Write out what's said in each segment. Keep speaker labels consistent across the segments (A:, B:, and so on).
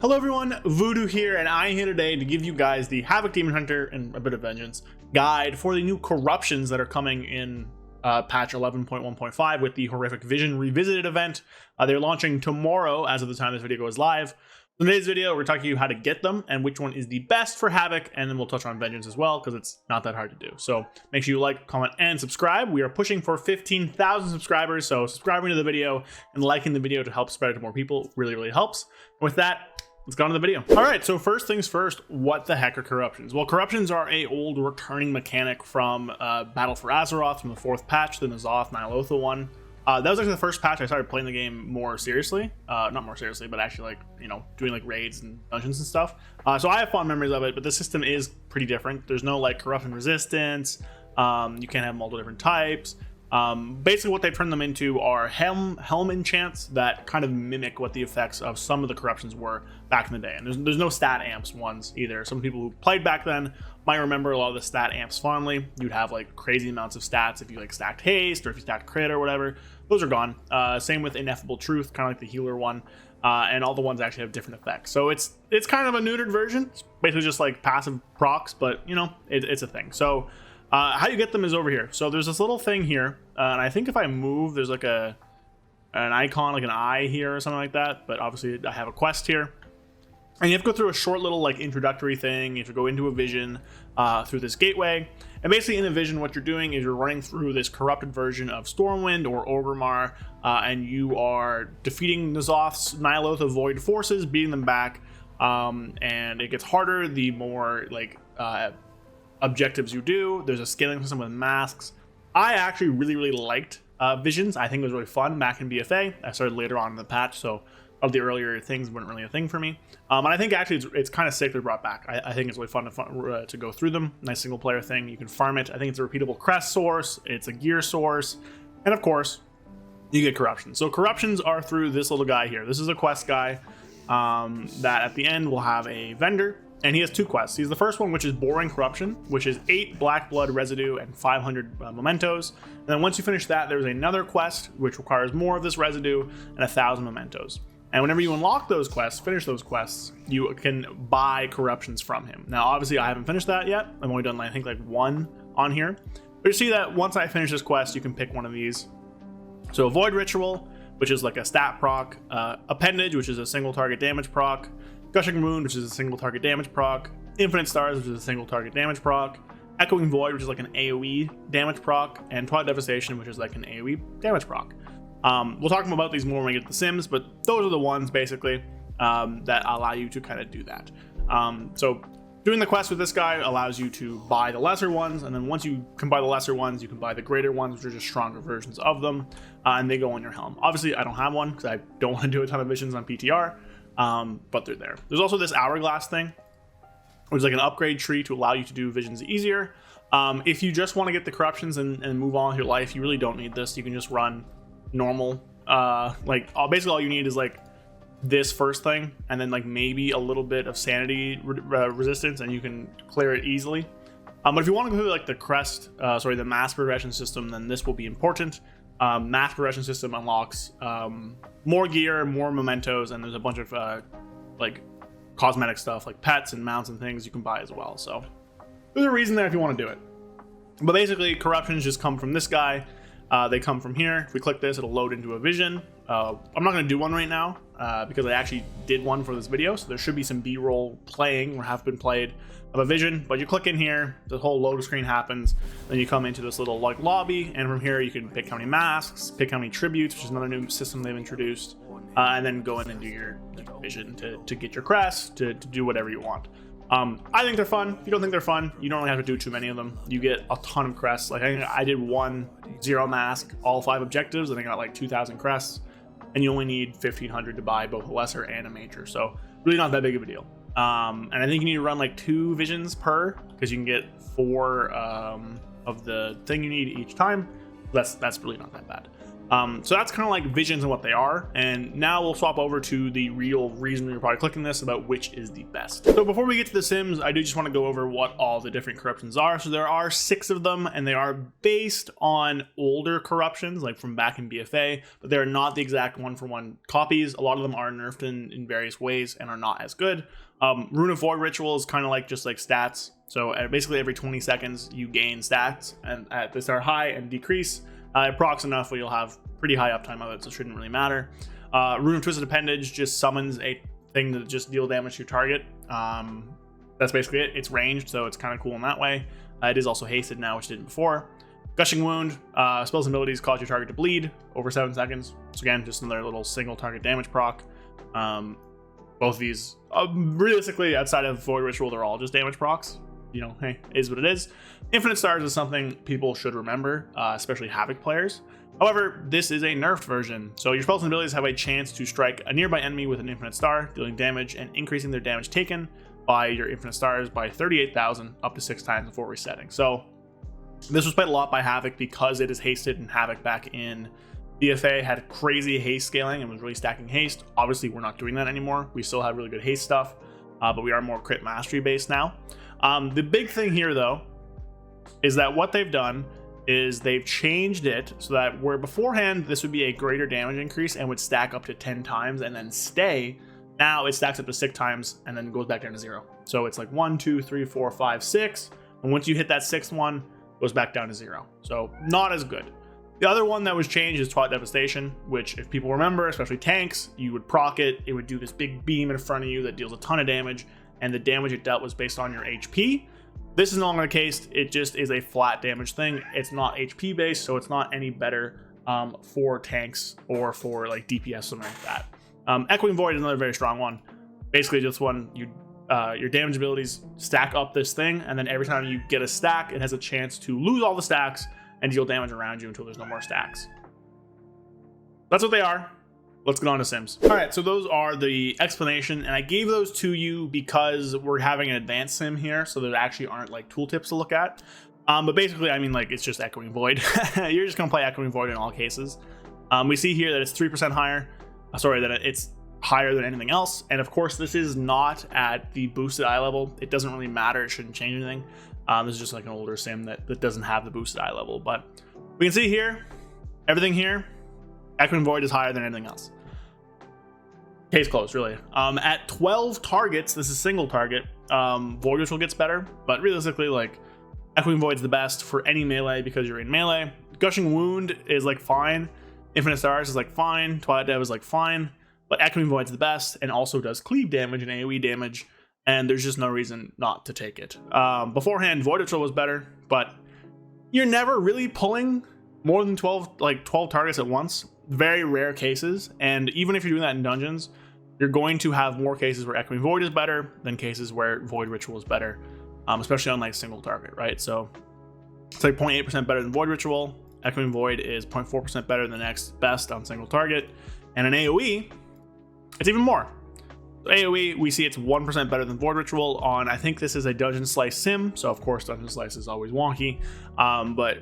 A: Hello everyone, Voodoo here, and I am here today to give you guys the Havoc Demon Hunter and a bit of Vengeance guide for the new corruptions that are coming in patch 11.1.5 with the Horrific Vision Revisited event. They're launching tomorrow as of the time this video goes live. In today's video, we're talking to you how to get them and which one is the best for Havoc, and then we'll touch on Vengeance as well because it's not that hard to do. So make sure you like, comment, and subscribe. We are pushing for 15,000 subscribers, so subscribing to the video and liking the video to help spread it to more people really helps. And with that, let's go on to the video. All right, so first things first, what the heck are corruptions? Well, corruptions are a old returning mechanic from Battle for Azeroth from the 4th patch, the N'Zoth Ny'alotha one. That was actually the first patch I started playing the game more seriously. Not more seriously, but actually doing like raids and dungeons and stuff. So I have fond memories of it, but the system is pretty different. There's no like corruption resistance. You can't have multiple different types. Basically what they've turned them into are helm enchants that kind of mimic what the effects of some of the corruptions were back in the day. And there's no stat amps ones either. Some people who played back then might remember a lot of the stat amps fondly. You'd have like crazy amounts of stats if you like stacked haste or if you stacked crit or whatever. Those are gone. Same with Ineffable Truth, kind of like the healer one. And all the ones actually have different effects. So it's kind of a neutered version. It's basically just like passive procs, but it's a thing. So how you get them is over here. So there's this little thing here, and I think if I move, there's like an icon, like an eye here or something like that. But obviously I have a quest here, and you have to go through a short little like introductory thing. You have to go into a vision through this gateway, and basically in a vision, what you're doing is you're running through this corrupted version of Stormwind or Orgrimmar, and you are defeating N'Zoth's Ny'alotha Void forces, beating them back, and it gets harder the more like objectives you do. There's a scaling system with masks. I actually really liked visions. I think it was really fun back in BFA. I started later on in the patch, so of the earlier things weren't really a thing for me. And I think actually it's kind of sick they're brought back. I think it's really fun to go through them. Nice single player thing. You can farm it. I think it's a repeatable crest source. It's a gear source, and of course you get corruptions. So corruptions are through this little guy here. This is a quest guy that at the end will have a vendor. And he has two quests. He's the first one, which is Boring Corruption, which is 8 black blood residue and 500 mementos. And then once you finish that, there's another quest, which requires more of this residue and 1,000 mementos. And whenever you unlock those quests, finish those quests, you can buy corruptions from him. Now, obviously, I haven't finished that yet. I've only done, I think, like one on here. But you see that once I finish this quest, you can pick one of these. So Void Ritual, which is like a stat proc. Appendage, which is a single target damage proc. Gushing Wound, which is a single target damage proc. Infinite Stars, which is a single target damage proc. Echoing Void, which is like an AoE damage proc. And Twilight Devastation, which is like an AoE damage proc. We'll talk about these more when we get to the Sims, but those are the ones basically that allow you to kind of do that. So doing the quest with this guy allows you to buy the lesser ones, and then once you can buy the lesser ones, you can buy the greater ones, which are just stronger versions of them, and they go on your helm. Obviously, I don't have one because I don't want to do a ton of visions on PTR. But they're there. There's also this hourglass thing, which is like an upgrade tree to allow you to do visions easier. If you just want to get the corruptions and move on with your life, you really don't need this. You can just run normal. Basically all you need is like this first thing, and then like maybe a little bit of sanity resistance, and you can clear it easily. But if you want to go through like the mass progression system, then this will be important. Mass progression system unlocks more gear, more mementos, and there's a bunch of like cosmetic stuff like pets and mounts and things you can buy as well. So there's a reason there if you want to do it. But basically corruptions just come from this guy. They come from here. If we click this, it'll load into a vision. I'm not going to do one right now because I actually did one for this video, so there should be some b-roll playing or have been played of a vision. But you click in here, the whole load screen happens, then you come into this little like lobby, and from here you can pick how many masks, pick how many tributes, which is another new system they've introduced, and then go in and do your vision to get your crest, to do whatever you want. I think they're fun. If you don't think they're fun, you don't really have to do too many of them. You get a ton of crests. Like I did 1 0 mask, all 5 objectives, and I got like 2,000 crests, and you only need 1,500 to buy both a lesser and a major. So really not that big of a deal. And I think you need to run like 2 visions per, because you can get 4 of the thing you need each time. That's really not that bad. So that's kind of like visions and what they are. And now we'll swap over to the real reason you're probably clicking this about which is the best. So before we get to the Sims, I do just want to go over what all the different corruptions are. So there are 6 of them, and they are based on older corruptions, like from back in BFA, but they're not the exact one-for-one copies. A lot of them are nerfed in various ways and are not as good. Rune of Void Ritual is kind of like just like stats. So basically every 20 seconds you gain stats, and they start high and decrease. It procs enough where you'll have pretty high uptime of it, so it shouldn't really matter. Rune of Twisted Appendage just summons a thing to just deal damage to your target. That's basically it. It's ranged, so it's kind of cool in that way. It is also hasted now, which it didn't before. Gushing Wound, spells and abilities cause your target to bleed over 7 seconds. So again, just another little single target damage proc. Both of these, realistically, outside of Void Ritual, they're all just damage procs. You know, hey, is what it is. Infinite Stars is something people should remember, especially Havoc players. However, this is a nerfed version, so your spells and abilities have a chance to strike a nearby enemy with an infinite star, dealing damage and increasing their damage taken by your infinite stars by 38,000 up to 6 times before resetting. So this was played a lot by Havoc because it is hasted, and Havoc back in BFA had crazy haste scaling and was really stacking haste. Obviously, we're not doing that anymore. We still have really good haste stuff, but we are more crit mastery based now. The big thing here, though, is that what they've done is they've changed it so that where beforehand this would be a greater damage increase and would stack up to 10 times and then stay, now it stacks up to 6 times and then goes back down to 0. So it's like 1, 2, 3, 4, 5, 6, and once you hit that 6th one, it goes back down to 0. So not as good. The other one that was changed is Twilight Devastation, which, if people remember, especially tanks, you would proc it, it would do this big beam in front of you that deals a ton of damage, and the damage it dealt was based on your HP. This is no longer the case. It just is a flat damage thing. It's not HP based, so it's not any better for tanks or for like DPS, something like that. Echoing Void is another very strong one. Basically, just one, your damage abilities stack up this thing, and then every time you get a stack, it has a chance to lose all the stacks and deal damage around you until there's no more stacks. That's what they are. Let's get on to Sims. All right, so those are the explanation, and I gave those to you because we're having an advanced sim here, so there actually aren't like tooltips to look at. But basically, I mean, like, it's just Echoing Void. You're just gonna play Echoing Void in all cases. We see here that it's 3% higher. That it's higher than anything else, and of course, this is not at the boosted eye level. It doesn't really matter. It shouldn't change anything. This is just like an older sim that doesn't have the boosted eye level, but we can see here, everything here, Echoing Void is higher than anything else. Case closed, really. At 12 targets, this is single target, Void Ritual gets better, but realistically, like, Echoing Void's the best for any melee because you're in melee. Gushing Wound is like fine. Infinite Stars is like fine. Twilight Dev is like fine, but Echoing Void's the best and also does cleave damage and AoE damage, and there's just no reason not to take it. Beforehand, Void Ritual was better, but you're never really pulling more than 12 targets at once. Very rare cases, and even if you're doing that in dungeons, you're going to have more cases where Echoing Void is better than cases where Void Ritual is better, especially on like single target, right? So it's like 0.8% better than Void Ritual. Echoing Void is 0.4% better than the next best on single target, and in AoE, it's even more. So AoE, we see it's 1% better than Void Ritual on, I think this is a Dungeon Slice sim, so of course Dungeon Slice is always wonky, but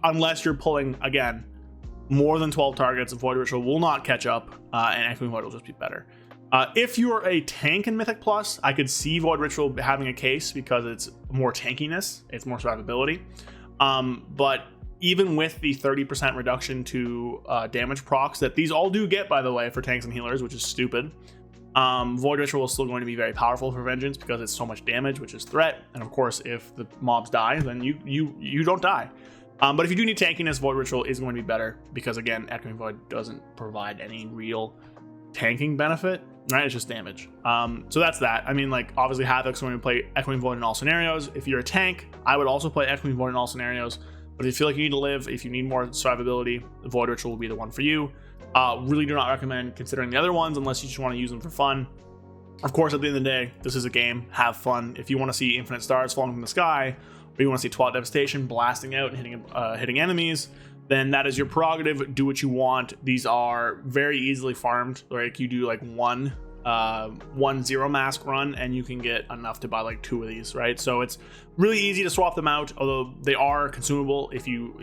A: unless you're pulling, again, more than 12 targets, Void Ritual will not catch up, and Echoing Void will just be better. If you are a tank in Mythic Plus, I could see Void Ritual having a case because it's more tankiness, it's more survivability. But even with the 30% reduction to damage procs that these all do get, by the way, for tanks and healers, which is stupid, Void Ritual is still going to be very powerful for Vengeance because it's so much damage, which is threat. And of course, if the mobs die, then you don't die. But if you do need tankiness, Void Ritual is going to be better because, again, Echoing Void doesn't provide any real tanking benefit, right? It's just damage. So that's that. I mean, like, obviously Havoc's going to play Echoing Void in all scenarios. If you're a tank, I would also play Echoing Void in all scenarios. But if you feel like you need to live, if you need more survivability, the Void Ritual will be the one for you. Really do not recommend considering the other ones unless you just want to use them for fun. Of course, at the end of the day, this is a game. Have fun. If you want to see infinite stars falling from the sky, or you want to see Twilight Devastation blasting out and hitting enemies, then that is your prerogative. Do what you want. These are very easily farmed. Like, you do like one one zero mask run, and you can get enough to buy like 2 of these, right? So it's really easy to swap them out, although they are consumable. If you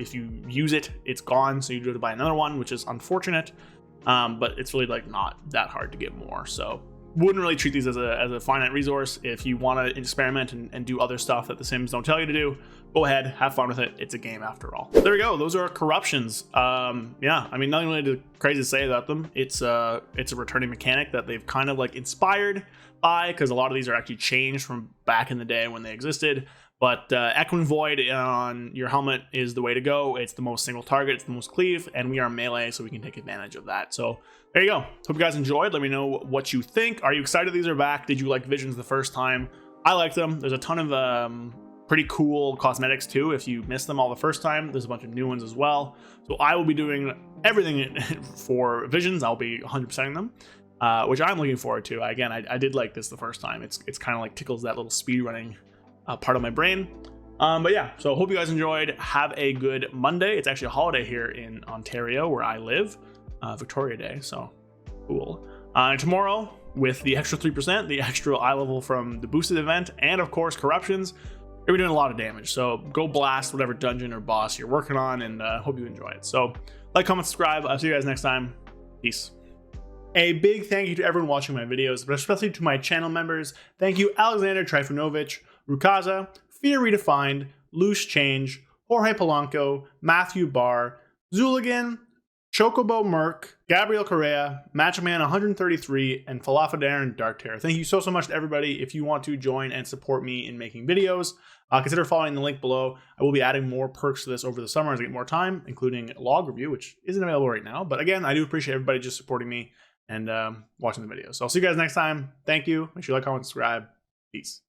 A: use it, it's gone, so you do have to buy another one, which is unfortunate. But it's really like not that hard to get more, so wouldn't really treat these as a finite resource. If you want to experiment and do other stuff that the Sims don't tell you to do, go ahead, have fun with it. It's a game after all. There we go. Those are corruptions. Yeah, I mean, nothing really crazy to say about them. It's a returning mechanic that they've kind of like inspired by, because a lot of these are actually changed from back in the day when they existed. But Echoing Void on your helmet is the way to go. It's the most single target, it's the most cleave, and we are melee, so we can take advantage of that. So there you go. Hope you guys enjoyed. Let me know what you think. Are you excited these are back? Did you like Visions the first time? I liked them. There's a ton of pretty cool cosmetics too. If you missed them all the first time, there's a bunch of new ones as well. So I will be doing everything for Visions. I'll be 100%ing them, which I'm looking forward to. Again, I did like this the first time. It's kind of like tickles that little speed running part of my brain. But yeah, so hope you guys enjoyed. Have a good Monday. It's actually a holiday here in Ontario where I live, Victoria Day, so cool. And tomorrow, with the extra 3%, the extra eye level from the boosted event, and of course corruptions, you're doing a lot of damage. So go blast whatever dungeon or boss you're working on, and hope you enjoy it. So like, comment, subscribe. I'll see you guys next time. Peace. A big thank you to everyone watching my videos, but especially to my channel members. Thank you Alexander Trifunovic, Rukaza, Fear Redefined, Loose Change, Jorge Polanco, Matthew Barr, Zuligan, Chocobo Merc, Gabriel Correa, Matchman 133, and Falafadar Dark Terror. Thank you so much to everybody. If you want to join and support me in making videos, consider following the link below. I will be adding more perks to this over the summer as I get more time, including log review, which isn't available right now. But again, I do appreciate everybody just supporting me and watching the videos. So I'll see you guys next time. Thank you. Make sure you like, comment, subscribe. Peace.